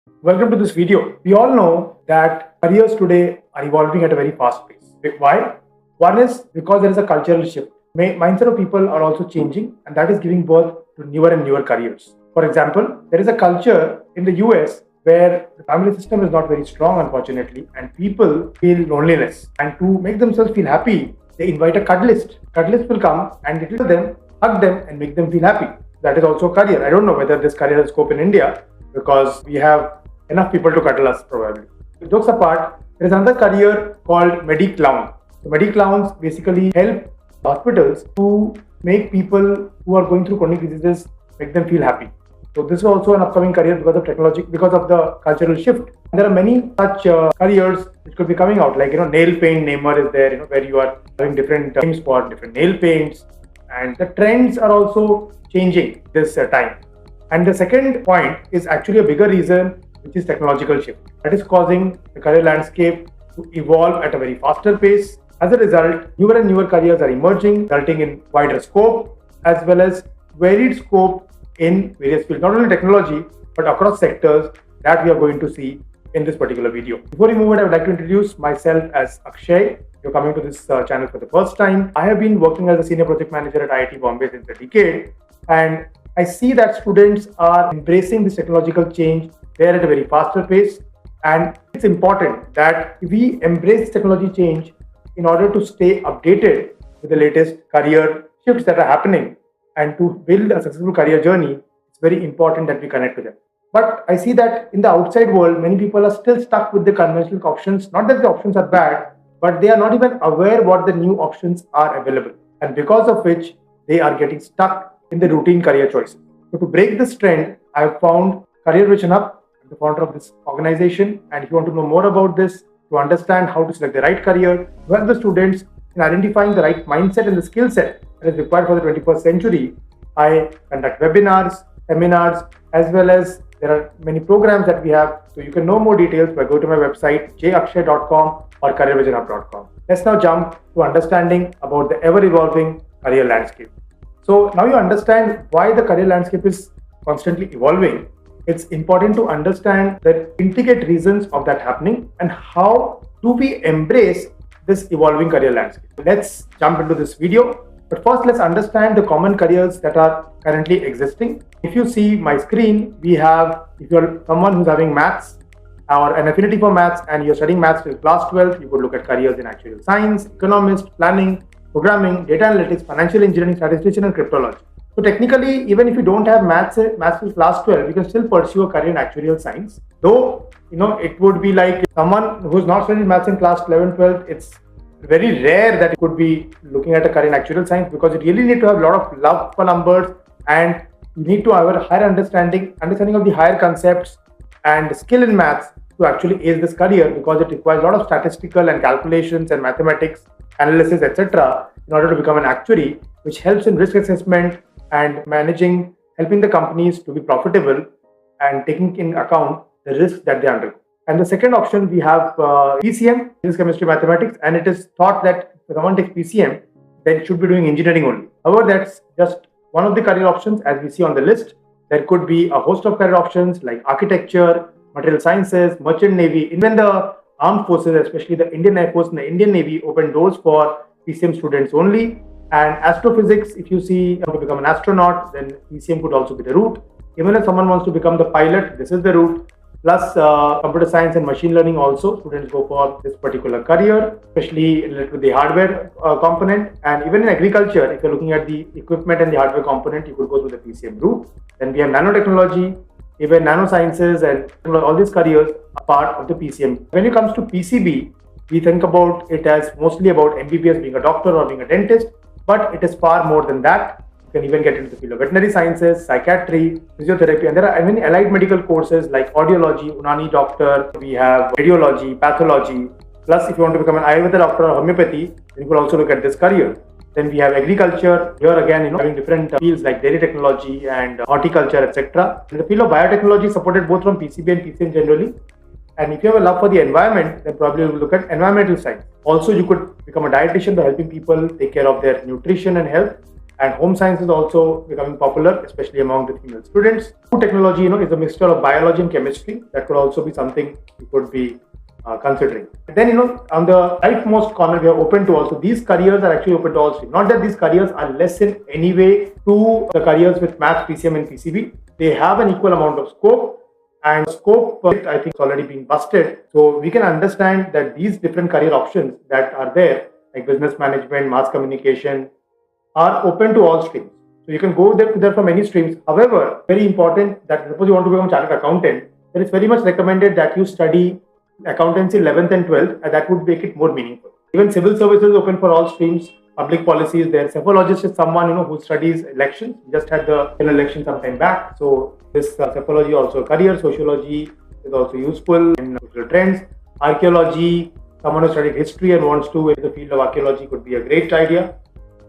Welcome to this video. We all know that careers today are evolving at a very fast pace. Why? One is because there is a cultural shift. Mindset of people are also changing, and that is giving birth to newer and newer careers. For example, there is a culture in the US where the family system is not very strong, unfortunately, and people feel loneliness. And to make themselves feel happy, they invite a cuddlist. Cuddlist will come and it will them, hug them, and make them feel happy. That is also a career. I don't know whether this career has scope in India because we have enough people to cuddle us probably. Jokes apart, there is another career called Medi-Clown. So Medi-Clowns basically help hospitals to make people who are going through chronic diseases, make them feel happy. So this is also an upcoming career because of technology, because of the cultural shift. And there are many such careers which could be coming out, like nail paint namer is there, where you are having different names for different nail paints, and the trends are also changing this time. And the second point is actually a bigger reason, which is technological shift. That is causing the career landscape to evolve at a very faster pace. As a result, newer and newer careers are emerging, resulting in wider scope as well as varied scope in various fields, not only technology, but across sectors that we are going to see in this particular video. Before we move on, I would like to introduce myself as Akshay. You're coming to this channel for the first time. I have been working as a senior project manager at IIT Bombay since a decade, and I see that students are embracing this technological change. They are at a very faster pace, and it's important that we embrace technology change in order to stay updated with the latest career shifts that are happening. And to build a successful career journey, it's very important that we connect to them. But I see that in the outside world, many people are still stuck with the conventional options. Not that the options are bad, but they are not even aware what the new options are available. And because of which, they are getting stuck in the routine career choices. So to break this trend, I have found Career Vision Hub, the founder of this organization. And if you want to know more about this, to understand how to select the right career, to help the students in identifying the right mindset and the skill set that is required for the 21st century, I conduct webinars, seminars, as well as there are many programs that we have. So you can know more details by go to my website jakshay.com or careervisionhub.com. Let's now jump to understanding about the ever-evolving career landscape. So now you understand why the career landscape is constantly evolving. It's important to understand the intricate reasons of that happening and how do we embrace this evolving career landscape. Let's jump into this video. But first, let's understand the common careers that are currently existing. If you see my screen, we have, if you're someone who's having maths or an affinity for maths and you're studying maths till class 12, you could look at careers in actuarial science, economist, planning, programming, data analytics, financial engineering, statistician, and cryptology. So technically, even if you don't have maths till class 12, you can still pursue a career in actuarial science. Though, it would be like someone who's not studied maths in class 11, 12, it's very rare that you could be looking at a career in actuarial science because you really need to have a lot of love for numbers and you need to have a higher understanding of the higher concepts and skill in maths to actually ace this career because it requires a lot of statistical and calculations and mathematics, analysis, etc. in order to become an actuary, which helps in risk assessment and helping the companies to be profitable and taking in account the risks that they undergo. And the second option, we have PCM, Physics, Chemistry, Mathematics, and it is thought that if someone takes PCM, then should be doing engineering only. However, that's just one of the career options as we see on the list. There could be a host of career options like architecture, material sciences, merchant navy, even the armed forces, especially the Indian Air Force and the Indian Navy, open doors for PCM students only. And astrophysics, if you see how to become an astronaut, then PCM could also be the route. Even if someone wants to become the pilot, this is the route. Plus computer science and machine learning also, students go for this particular career, especially related to the hardware component. And even in agriculture, if you're looking at the equipment and the hardware component, you could go through the PCM route. Then we have nanotechnology, even nanosciences, and all these careers are part of the PCM. When it comes to PCB, we think about it as mostly about MBBS being a doctor or being a dentist, but it is far more than that. You can even get into the field of veterinary sciences, psychiatry, physiotherapy, and there are many allied medical courses like audiology, Unani doctor, we have radiology, pathology. Plus, if you want to become an Ayurveda doctor or homeopathy, then you could also look at this career. Then we have agriculture. Here again, having different fields like dairy technology and horticulture, etc. In the field of biotechnology, supported both from PCB and PCM generally. And if you have a love for the environment, then probably you will look at environmental science. Also, you could become a dietitian by helping people take care of their nutrition and health. And home science is also becoming popular, especially among the female students. Food technology, is a mixture of biology and chemistry. That could also be something you could be considering. Then, on the rightmost corner, we are open to also. These careers are actually open to all streams. Not that these careers are less in any way to the careers with math, PCM, and PCB. They have an equal amount of scope. And scope, I think, is already being busted. So we can understand that these different career options that are there, like business management, mass communication, are open to all streams. So you can go there from many streams. However, very important that suppose you want to become a chartered accountant, then it's very much recommended that you study accountancy 11th and 12th, and that would make it more meaningful. Even civil services is open for all streams. Public policy is there. Cephalologist is someone who studies elections. We just had the election some time back. So this cephalology also a career. Sociology is also useful in social trends. Archaeology, someone who studied history and wants to in the field of archaeology could be a great idea.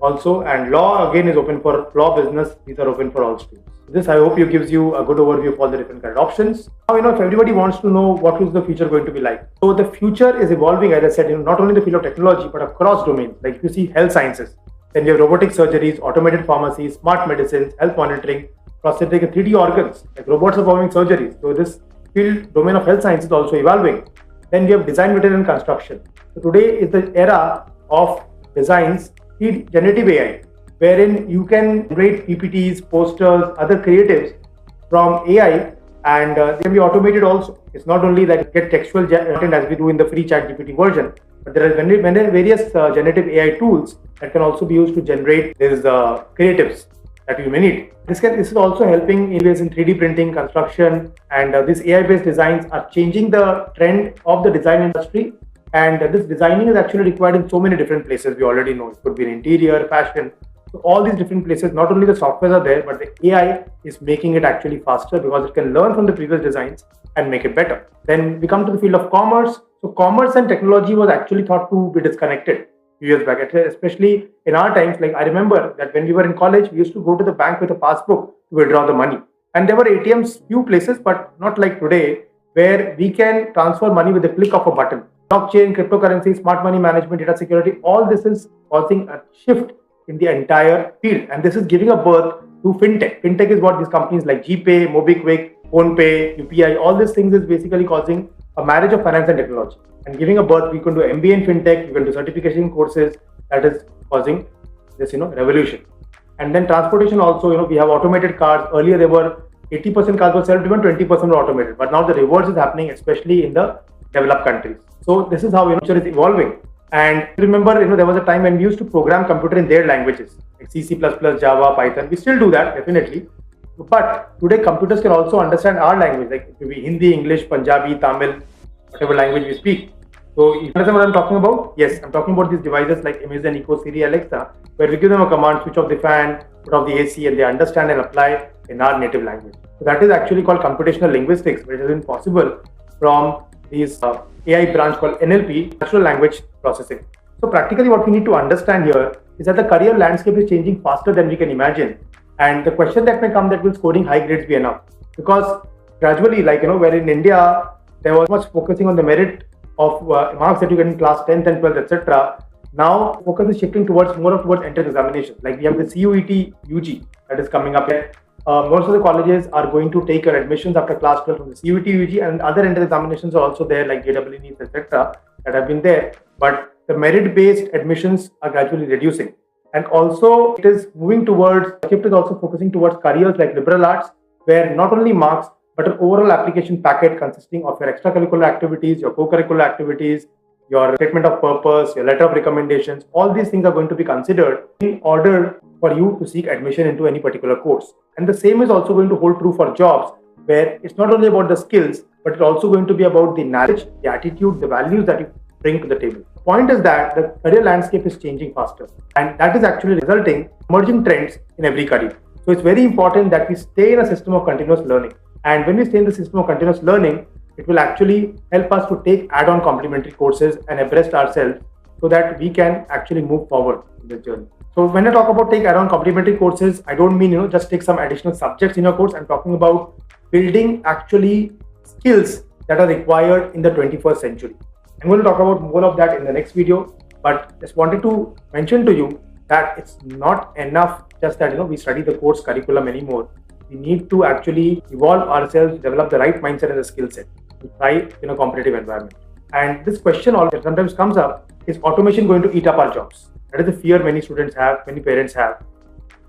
Also, and law again is open for law, business. These are open for all streams. This I hope gives you a good overview of all the different career options. Now, if everybody wants to know what is the future going to be like. So the future is evolving, as I said, not only in the field of technology, but across domains. Like if you see health sciences, then we have robotic surgeries, automated pharmacies, smart medicines, health monitoring, prosthetic and 3D organs, like robots are performing surgeries. So this field domain of health science is also evolving. Then we have design, material and construction. So today is the era of designs, generative AI, wherein you can generate PPTs, posters, other creatives from AI, and they can be automated also. It's not only that you get textual content as we do in the free ChatGPT version, but there are various generative AI tools that can also be used to generate these creatives that you may need. This is also helping in ways in 3D printing, construction, and these AI-based designs are changing the trend of the design industry. And this designing is actually required in so many different places. We already know it could be in interior, fashion. So all these different places, not only the softwares are there, but the AI is making it actually faster because it can learn from the previous designs and make it better. Then we come to the field of commerce. So commerce and technology was actually thought to be disconnected a few years back, especially in our times. Like I remember that when we were in college, we used to go to the bank with a passbook to withdraw the money. And there were ATMs, few places, but not like today, where we can transfer money with the click of a button. Blockchain, cryptocurrency, smart money management, data security, all this is causing a shift in the entire field. And this is giving a birth to fintech. Fintech is what these companies like GPay, MobiKwik, PhonePe, UPI, all these things is basically causing a marriage of finance and technology. And giving a birth, we can do MBA in fintech, you can do certification courses, that is causing this, revolution. And then transportation also, we have automated cars. Earlier there were 80% cars were self-driven, 20% were automated. But now the reverse is happening, especially in the developed countries. So this is how future is evolving. And remember, there was a time when we used to program computer in their languages, like C, C++, Java, Python. We still do that, definitely. But today computers can also understand our language, like it could be Hindi, English, Punjabi, Tamil, whatever language we speak. So you understand what I'm talking about? Yes, I'm talking about these devices like Amazon Echo, Siri, Alexa, where we give them a command, switch off the fan, put off the AC, and they understand and apply in our native language. So that is actually called computational linguistics, which has been possible from these AI branch called NLP, natural language processing. So practically what we need to understand here is that the career landscape is changing faster than we can imagine. And the question that may come, that will scoring high grades be enough? Because gradually, where in India, there was much focusing on the merit of marks that you get in class 10th and 12th, etc. Now focus is shifting towards entrance examinations. Like we have the CUET UG that is coming up here. Most of the colleges are going to take your admissions after class 12 from the CUET UG, and other entrance examinations are also there, like JEE, etc. that have been there. But the merit-based admissions are gradually reducing. And also it is moving towards, shift is also focusing towards careers like liberal arts, where not only marks, but an overall application packet consisting of your extracurricular activities, your co-curricular activities, your statement of purpose, your letter of recommendations, all these things are going to be considered in order for you to seek admission into any particular course. And the same is also going to hold true for jobs, where it's not only about the skills, but it's also going to be about the knowledge, the attitude, the values that you bring to the table. The point is that the career landscape is changing faster, and that is actually resulting in emerging trends in every career. So it's very important that we stay in a system of continuous learning. And when we stay in the system of continuous learning, it will actually help us to take add-on complementary courses and abreast ourselves so that we can actually move forward in this journey. So when I talk about take add-on complementary courses, I don't mean, just take some additional subjects in your course. I'm talking about building actually skills that are required in the 21st century. I'm going to talk about more of that in the next video, but just wanted to mention to you that it's not enough just that we study the course curriculum anymore. We need to actually evolve ourselves, develop the right mindset and the skill set to thrive in a competitive environment. And this question also sometimes comes up: is automation going to eat up our jobs? That is the fear many students have, many parents have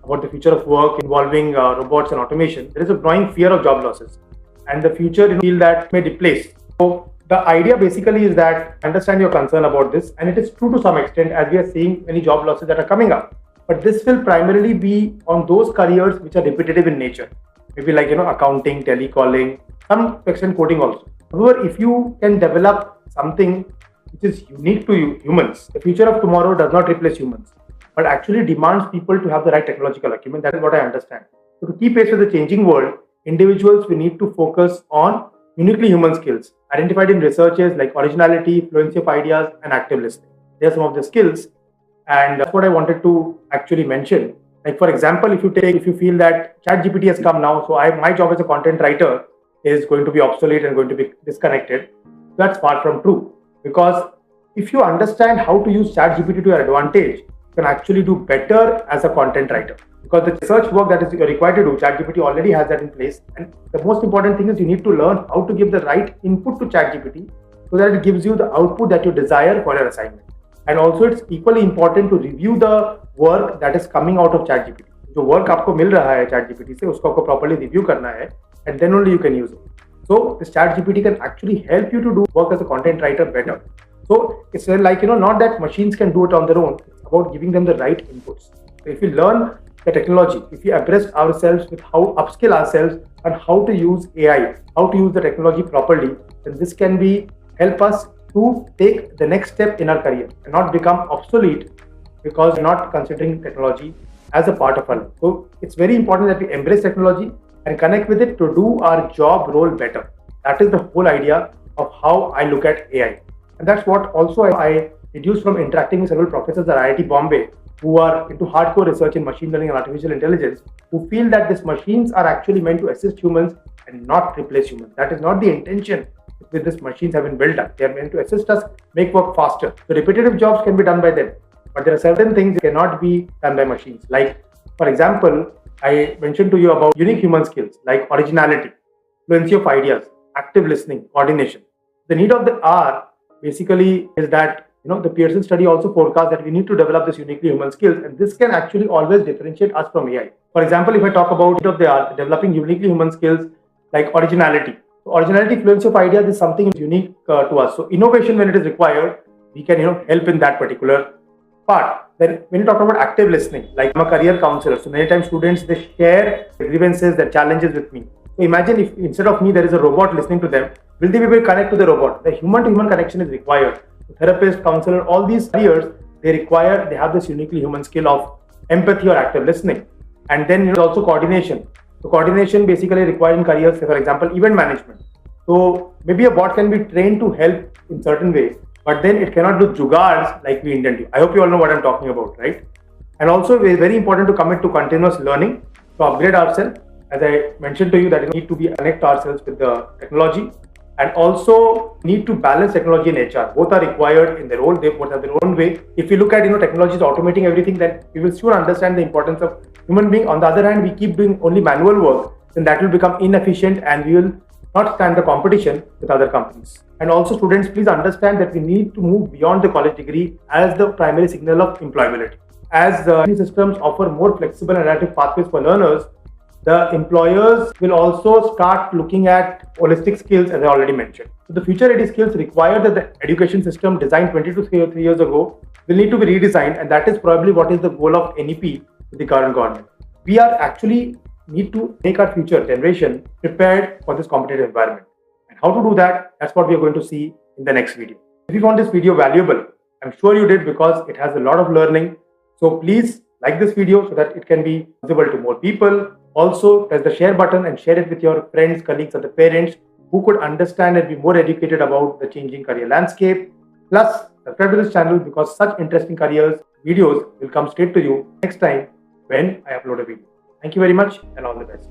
about the future of work involving robots and automation. There is a growing fear of job losses, and the future feel that may replace. So the idea basically is that understand your concern about this, and it is true to some extent as we are seeing many job losses that are coming up. But this will primarily be on those careers which are repetitive in nature, maybe like accounting, telecalling, some extent coding also. However, if you can develop something which is unique to you, humans, the future of tomorrow does not replace humans, but actually demands people to have the right technological acumen. That is what I understand. So to keep pace with the changing world, individuals we need to focus on uniquely human skills identified in researches like originality, fluency of ideas, and active listening. They are some of the skills, and that's what I wanted to actually mention. Like for example, if you feel that ChatGPT has come now, so my job as a content writer is going to be obsolete and going to be disconnected. That's far from true, because if you understand how to use ChatGPT to your advantage, you can actually do better as a content writer. Because the research work that is required to do, ChatGPT already has that in place. And the most important thing is you need to learn how to give the right input to ChatGPT so that it gives you the output that you desire for your assignment. And also it's equally important to review the work that is coming out of ChatGPT. जो work आपको मिल रहा है ChatGPT से, उसको आपको properly review करना है, and then only you can use it. So this ChatGPT can actually help you to do work as a content writer better. So it's like not that machines can do it on their own. It's about giving them the right inputs. So if you learn the technology, if we abreast ourselves with how upskill ourselves and how to use AI, how to use the technology properly, then this can help us to take the next step in our career and not become obsolete because we're not considering technology as a part of our life. So it's very important that we embrace technology and connect with it to do our job role better. That is the whole idea of how I look at AI. And that's what also I deduced from interacting with several professors at IIT Bombay who are into hardcore research in machine learning and artificial intelligence, who feel that these machines are actually meant to assist humans and not replace humans. That is not the intention with these machines have been built up. They are meant to assist us make work faster. The repetitive jobs can be done by them, but there are certain things that cannot be done by machines. Like, for example, I mentioned to you about unique human skills like originality, fluency of ideas, active listening, coordination. The need of the hour basically is that the Pearson study also forecasts that we need to develop this uniquely human skills, and this can actually always differentiate us from AI. For example, if I talk about of the art, developing uniquely human skills like originality. So originality, fluency of ideas is something unique to us. So innovation, when it is required, we can help in that particular part. Then when you talk about active listening, like I'm a career counselor, so many times students, they share their grievances, their challenges with me. So imagine if instead of me there is a robot listening to them, will they be able to connect to the robot? The human to human connection is required. Therapist, counselor, all these careers, they have this uniquely human skill of empathy or active listening. And then also coordination. So coordination basically required in careers, say for example, event management. So maybe a bot can be trained to help in certain way, but then it cannot do jugards like we intend to. I hope you all know what I'm talking about, right? And also it's very important to commit to continuous learning to upgrade ourselves. As I mentioned to you, that we need to connect ourselves with the technology, and also need to balance technology and HR. Both are required in their own, they both have their own way. If you look at technology is automating everything, then we will soon understand the importance of human being. On the other hand, we keep doing only manual work, then that will become inefficient and we will not stand the competition with other companies. And also students, please understand that we need to move beyond the college degree as the primary signal of employability. As these systems offer more flexible and adaptive pathways for learners, the employers will also start looking at holistic skills, as I already mentioned. So the future ready skills require that the education system designed 20 to 3 years ago will need to be redesigned, and that is probably what is the goal of NEP with the current government. We are actually need to make our future generation prepared for this competitive environment. And how to do that, that's what we are going to see in the next video. If you found this video valuable, I'm sure you did because it has a lot of learning. So please like this video so that it can be visible to more people. Also, press the share button and share it with your friends, colleagues, or the parents who could understand and be more educated about the changing career landscape. Plus, subscribe to this channel because such interesting careers videos will come straight to you next time when I upload a video. Thank you very much and all the best.